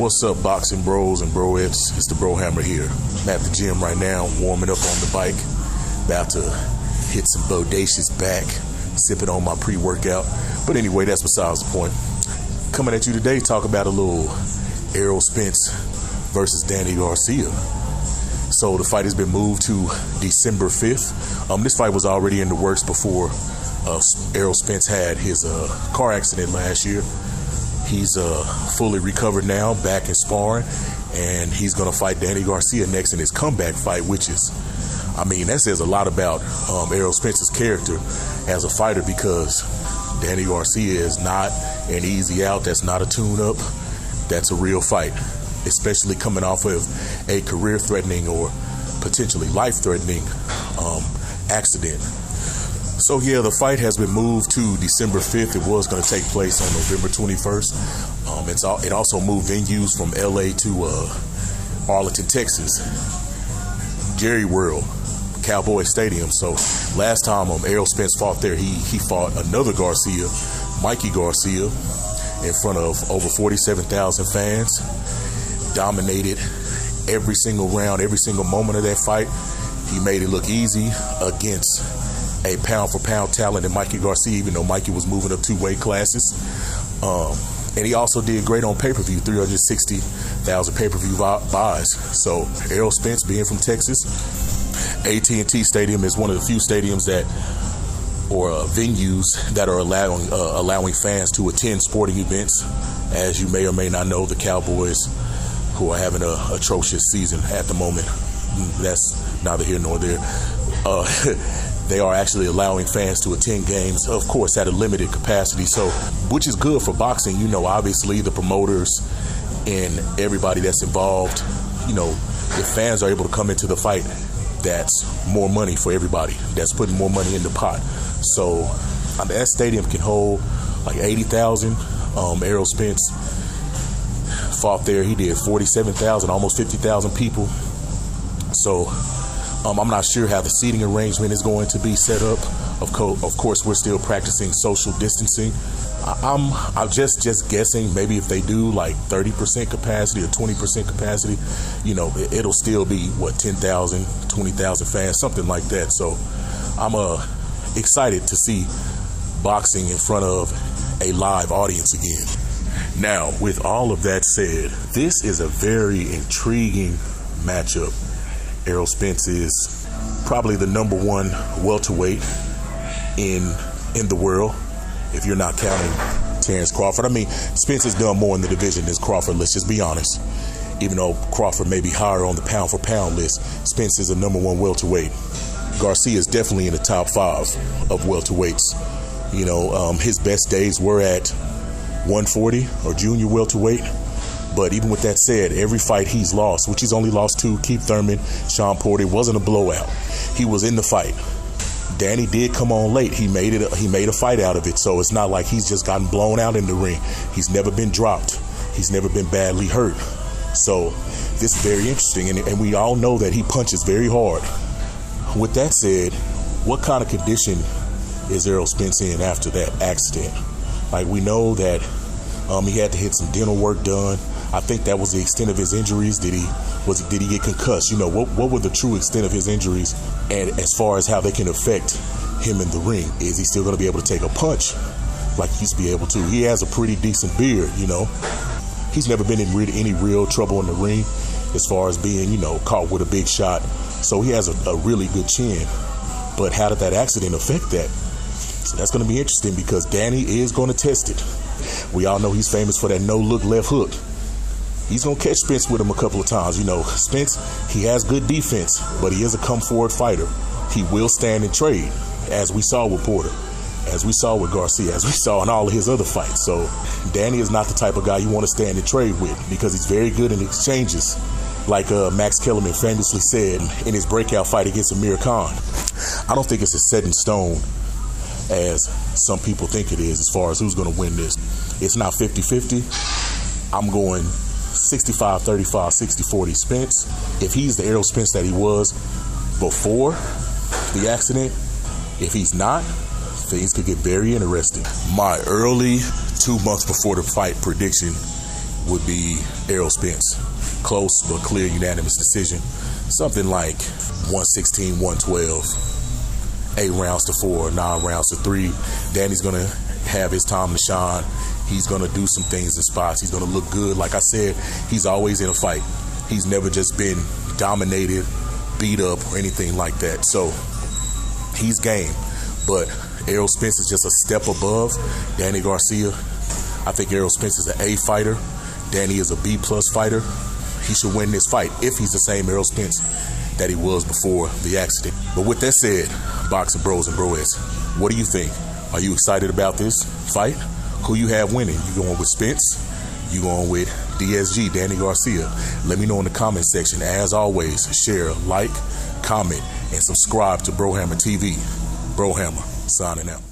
What's up, boxing bros and broettes? It's the BroHammer here. I'm at the gym right now, warming up on the bike. About to hit some bodacious back, sipping on my pre-workout. But anyway, that's besides the point. Coming at you today, talk about a little Errol Spence versus Danny Garcia. So the fight has been moved to December 5th. This fight was already in the works before Errol Spence had his car accident last year. He's fully recovered now, back in sparring, and he's going to fight Danny Garcia next in his comeback fight, which is, that says a lot about Errol Spence's character as a fighter, because Danny Garcia is not an easy out. That's not a tune-up. That's a real fight, especially coming off of a career-threatening or potentially life-threatening accident. So yeah, the fight has been moved to December 5th. It was going to take place on November 21st. It also moved venues from LA to Arlington, Texas, Jerry World, Cowboy Stadium. So last time Errol Spence fought there, he fought another Garcia, Mikey Garcia, in front of over 47,000 fans. Dominated every single round, every single moment of that fight. He made it look easy against a pound-for-pound talent in Mikey Garcia, even though Mikey was moving up 2 weight classes. And he also did great on pay-per-view, 360,000 pay-per-view buys. So Errol Spence, being from Texas, AT&T Stadium is one of the few stadiums venues that are allowing fans to attend sporting events. As you may or may not know, the Cowboys, who are having an atrocious season at the moment, that's neither here nor there. They are actually allowing fans to attend games, of course, at a limited capacity. So, which is good for boxing. Obviously the promoters and everybody that's involved, if fans are able to come into the fight, that's more money for everybody. That's putting more money in the pot. So, that stadium can hold like 80,000. Errol Spence fought there. He did 47,000, almost 50,000 people. So, I'm not sure how the seating arrangement is going to be set up. Of course, we're still practicing social distancing. I'm just guessing. Maybe if they do like 30% capacity or 20% capacity, it'll still be 10,000, 20,000 fans, something like that. So I'm excited to see boxing in front of a live audience again. Now, with all of that said, this is a very intriguing matchup. Errol Spence is probably the number 1 welterweight in the world, if you're not counting Terrence Crawford. Spence has done more in the division than Crawford, let's just be honest. Even though Crawford may be higher on the pound-for-pound list, Spence is a number 1 welterweight. Garcia is definitely in the top 5 of welterweights. His best days were at 140 or junior welterweight. But even with that said, every fight he's lost, which he's only lost 2, Keith Thurman, Sean Porter, wasn't a blowout. He was in the fight. Danny did come on late. He made a fight out of it. So it's not like he's just gotten blown out in the ring. He's never been dropped. He's never been badly hurt. So this is very interesting. And we all know that he punches very hard. With that said, what kind of condition is Errol Spence in after that accident? We know that he had to get some dental work done. I think that was the extent of his injuries. Did he get concussed? What were the true extent of his injuries? And as far as how they can affect him in the ring, is he still going to be able to take a punch like he used to be able to? He has a pretty decent beard, He's never been in any real trouble in the ring as far as being, caught with a big shot. So he has a really good chin. But how did that accident affect that? So that's going to be interesting, because Danny is going to test it. We all know he's famous for that no-look left hook. He's going to catch Spence with him a couple of times. Spence, he has good defense, but he is a come-forward fighter. He will stand and trade, as we saw with Porter, as we saw with Garcia, as we saw in all of his other fights. So Danny is not the type of guy you want to stand and trade with, because he's very good in exchanges. Like Max Kellerman famously said in his breakout fight against Amir Khan, I don't think it's as set in stone as some people think it is as far as who's going to win this. It's not 50-50. I'm going 65-35, 60-40 Spence. If he's the Errol Spence that he was before the accident, if he's not, things could get very interesting. My early 2 months before the fight prediction would be Errol Spence. Close but clear unanimous decision. Something like 116, 112, 8 rounds to 4, 9 rounds to 3. Danny's going to have his time to shine. He's going to do some things in spots. He's going to look good. Like I said, he's always in a fight. He's never just been dominated, beat up, or anything like that. So he's game. But Errol Spence is just a step above Danny Garcia. I think Errol Spence is an A fighter. Danny is a B+ fighter. He should win this fight if he's the same Errol Spence that he was before the accident. But with that said, boxing bros and broettes, what do you think? Are you excited about this fight? Who you have winning? You going with Spence? You going with DSG, Danny Garcia? Let me know in the comment section. As always, share, like, comment, and subscribe to BroHammer TV. BroHammer, signing out.